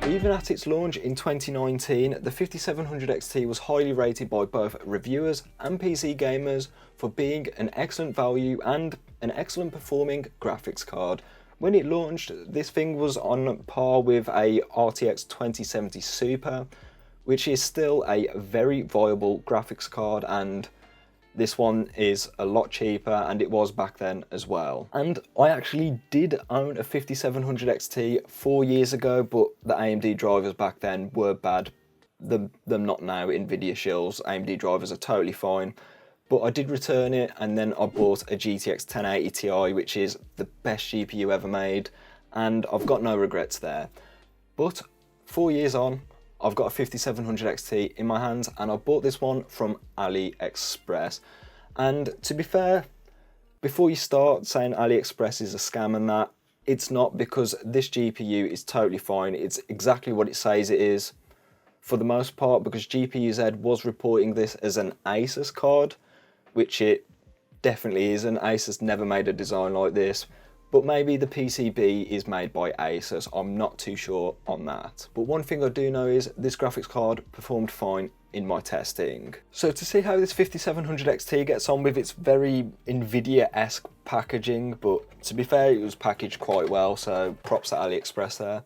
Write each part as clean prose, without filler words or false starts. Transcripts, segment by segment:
Even at its launch in 2019, the 5700 XT was highly rated by both reviewers and PC gamers for being an excellent value and an excellent performing graphics card. When it launched, this thing was on par with a RTX 2070 Super, which is still a very viable graphics card, and this one is a lot cheaper, and it was back then as well. And I actually did own a 5700 XT 4 years ago, but the AMD drivers back then were bad. Them not now, Nvidia shills. AMD drivers are totally fine. But I did return it, and then I bought a GTX 1080 Ti, which is the best GPU ever made, and I've got no regrets there. But 4 years on, I've got a 5700 XT in my hands, and I bought this one from AliExpress. And to be fair, before you start saying AliExpress is a scam and that, it's not, because this GPU is totally fine. It's exactly what it says it is for the most part, because GPUZ was reporting this as an Asus card, which it definitely isn't. Asus never made a design like this. But maybe the PCB is made by Asus, I'm not too sure on that. But one thing I do know is this graphics card performed fine in my testing. So to see how this 5700 XT gets on with its very Nvidia-esque packaging, but to be fair, it was packaged quite well, so props to AliExpress there.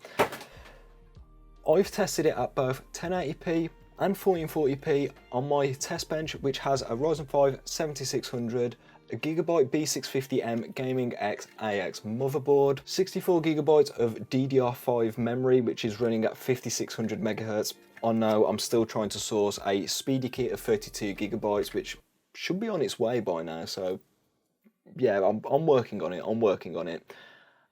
I've tested it at both 1080p and 1440p on my test bench, which has a Ryzen 5 7600, a Gigabyte B650M Gaming X AX motherboard, 64GB of DDR5 memory, which is running at 5600 MHz. I know I'm still trying to source a speedy kit of 32GB, which should be on its way by now, so yeah, I'm working on it,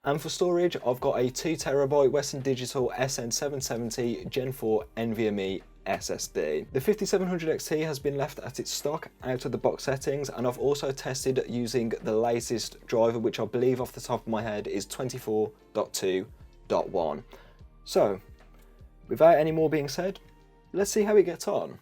And for storage, I've got a 2TB Western Digital SN770 Gen 4 NVMe SSD. The 5700 XT has been left at its stock out of the box settings, and I've also tested using the latest driver, which I believe off the top of my head is 24.2.1. So, without any more being said, let's see how it gets on.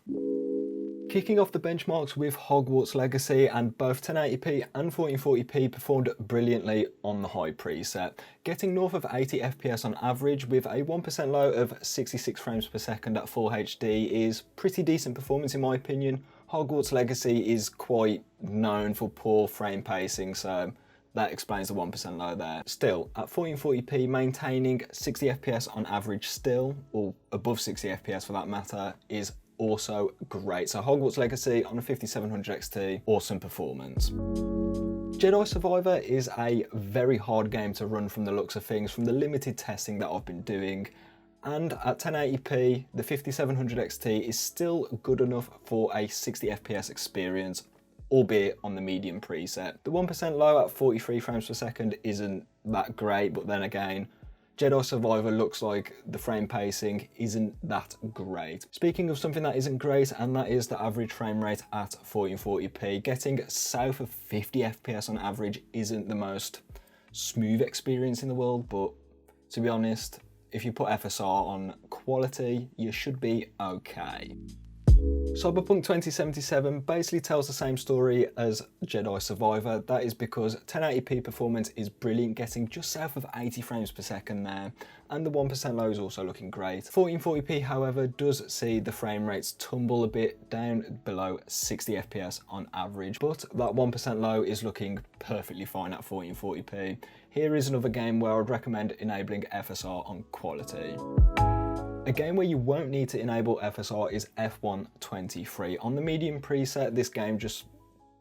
Kicking off the benchmarks with Hogwarts Legacy, and both 1080p and 1440p performed brilliantly on the high preset, getting north of 80 FPS on average with a 1% low of 66 frames per second at full HD is pretty decent performance in my opinion. Hogwarts Legacy is quite known for poor frame pacing, so that explains the 1% low there. Still, at 1440p, maintaining 60 FPS on average still, or above 60 FPS for that matter, is also great. So Hogwarts Legacy on a 5700 XT, awesome performance. Jedi Survivor is a very hard game to run from the looks of things, from the limited testing that I've been doing, and at 1080p, the 5700 XT is still good enough for a 60 FPS experience, albeit on the medium preset. The 1% low at 43 frames per second isn't that great, but then again, Jedi Survivor looks like the frame pacing isn't that great. Speaking of something that isn't great, and that is the average frame rate at 1440p. Getting south of 50 FPS on average isn't the most smooth experience in the world, but to be honest, if you put FSR on quality, you should be okay. Cyberpunk 2077 basically tells the same story as Jedi Survivor. That is because 1080p performance is brilliant, getting just south of 80 frames per second there, and the 1% low is also looking great. 1440p, however, does see the frame rates tumble a bit down below 60 FPS on average, but that 1% low is looking perfectly fine at 1440p. Here is another game where I'd recommend enabling FSR on quality. A game where you won't need to enable FSR is F123. On the medium preset, this game just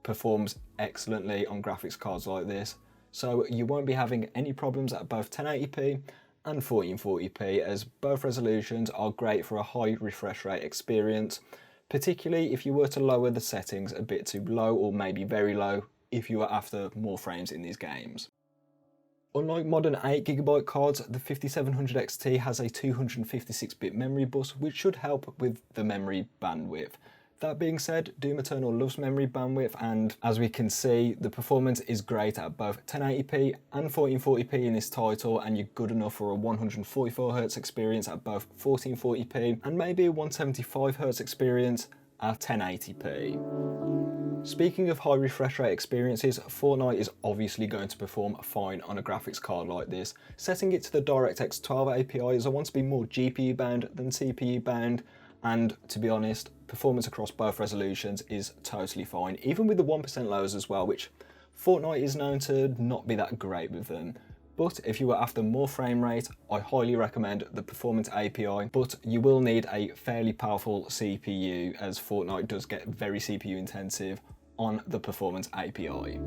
performs excellently on graphics cards like this, so you won't be having any problems at both 1080p and 1440p, as both resolutions are great for a high refresh rate experience, particularly if you were to lower the settings a bit too low, or maybe very low if you are after more frames in these games. Unlike modern 8GB cards, the 5700 XT has a 256-bit memory bus, which should help with the memory bandwidth. That being said, Doom Eternal loves memory bandwidth, and as we can see, the performance is great at both 1080p and 1440p in this title, and you're good enough for a 144Hz experience at both 1440p and maybe a 175Hz experience at 1080p. Speaking of high refresh rate experiences, Fortnite is obviously going to perform fine on a graphics card like this. Setting it to the DirectX 12 API is I want to be more GPU bound than CPU bound, and to be honest, performance across both resolutions is totally fine, even with the 1% lows as well, which Fortnite is known to not be that great with them. But if you were after more frame rate, I highly recommend the Performance API, but you will need a fairly powerful CPU as Fortnite does get very CPU intensive on the Performance API.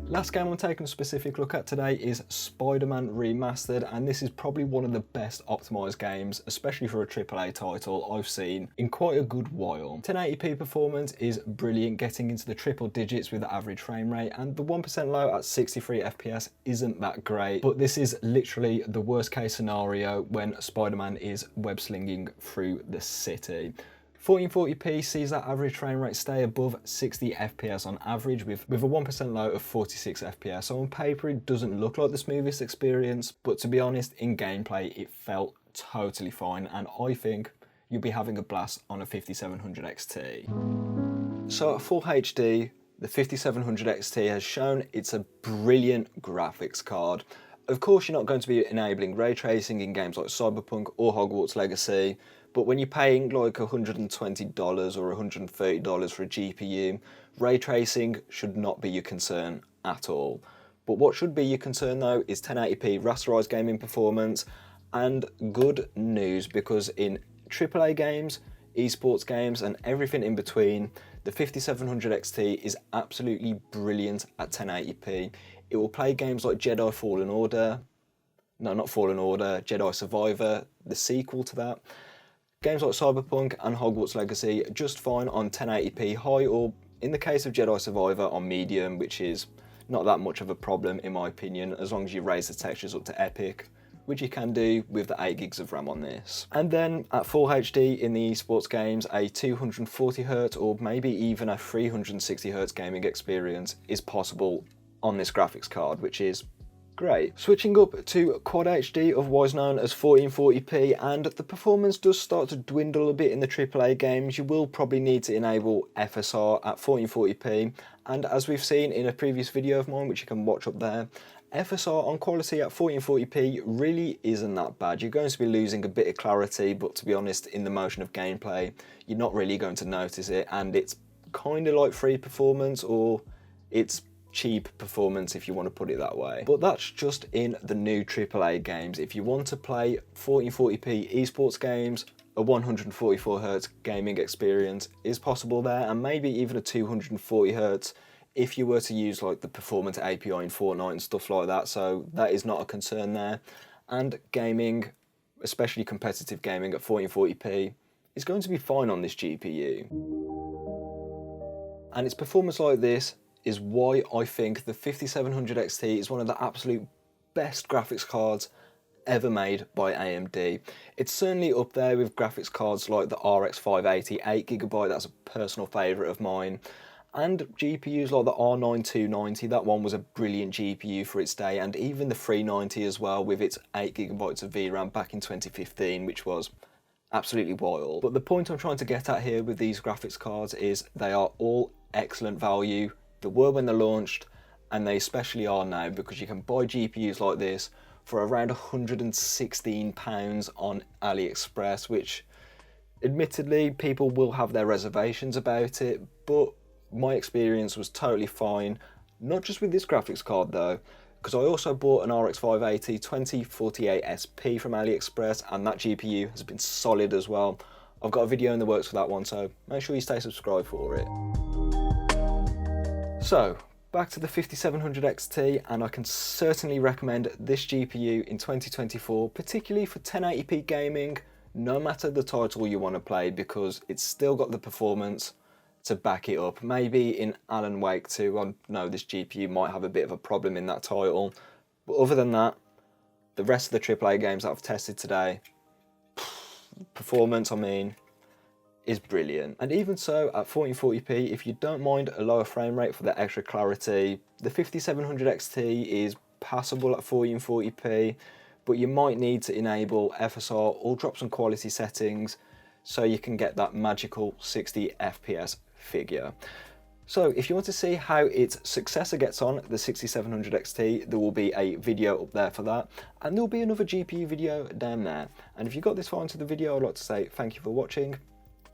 Last game I'm taking a specific look at today is Spider-Man Remastered, and this is probably one of the best optimized games, especially for a AAA title, I've seen in quite a good while. 1080p performance is brilliant, getting into the triple digits with the average frame rate, and the 1% low at 63 FPS isn't that great, but this is literally the worst case scenario when Spider-Man is web slinging through the city. 1440p sees that average frame rate stay above 60 FPS on average with a 1% low of 46 FPS. So on paper it doesn't look like the smoothest experience, but to be honest, in gameplay it felt totally fine, and I think you'll be having a blast on a 5700 XT. So at full HD, the 5700 XT has shown it's a brilliant graphics card. Of course, you're not going to be enabling ray tracing in games like Cyberpunk or Hogwarts Legacy, but when you're paying like $120 or $130 for a GPU, ray tracing should not be your concern at all. But what should be your concern though is 1080p rasterized gaming performance, and good news, because in AAA games, esports games and everything in between, the 5700 XT is absolutely brilliant at 1080p. It will play games like Jedi Fallen Order, no, not Fallen Order, Jedi Survivor, the sequel to that. Games like Cyberpunk and Hogwarts Legacy just fine on 1080p high, or in the case of Jedi Survivor on medium, which is not that much of a problem in my opinion, as long as you raise the textures up to epic, which you can do with the 8 gigs of RAM on this. And then at full HD in the esports games, a 240Hz or maybe even a 360Hz gaming experience is possible on this graphics card, which is great. Switching up to Quad HD, otherwise known as 1440p, and the performance does start to dwindle a bit in the AAA games. You will probably need to enable FSR at 1440p, and as we've seen in a previous video of mine, which you can watch up there, FSR on quality at 1440p really isn't that bad. You're going to be losing a bit of clarity, but to be honest, in the motion of gameplay, you're not really going to notice it, and it's kind of like free performance, or it's cheap performance if you want to put it that way. But that's just in the new AAA games. If you want to play 1440p esports games, a 144Hz gaming experience is possible there, and maybe even a 240Hz if you were to use like the Performance API in Fortnite and stuff like that, so that is not a concern there. And gaming, especially competitive gaming at 1440p, is going to be fine on this GPU. And its performance like this is why I think the 5700 XT is one of the absolute best graphics cards ever made by AMD. It's certainly up there with graphics cards like the RX 580 8GB, that's a personal favourite of mine, and GPUs like the R9 290, that one was a brilliant GPU for its day, and even the 390 as well with its 8GB of VRAM back in 2015, which was absolutely wild. But the point I'm trying to get at here with these graphics cards is they are all excellent value. They were when they launched, and they especially are now, because you can buy GPUs like this for around £116 on AliExpress, which admittedly people will have their reservations about it, but my experience was totally fine. Not just with this graphics card though, because I also bought an RX 580 2048 SP from AliExpress, and that GPU has been solid as well. I've got a video in the works for that one, so make sure you stay subscribed for it. So, back to the 5700 XT, and I can certainly recommend this GPU in 2024, particularly for 1080p gaming, no matter the title you want to play, because it's still got the performance to back it up. Maybe in Alan Wake 2, I know this GPU might have a bit of a problem in that title, but other than that, the rest of the AAA games that I've tested today, performance, I mean, is brilliant. And even so, at 1440p, if you don't mind a lower frame rate for the extra clarity, the 5700 XT is passable at 1440p, but you might need to enable FSR or drop some quality settings so you can get that magical 60 FPS figure. So if you want to see how its successor gets on, the 6700 XT, there will be a video up there for that, and there will be another GPU video down there. And if you got this far into the video, I'd like to say thank you for watching.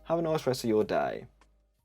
Have a nice rest of your day.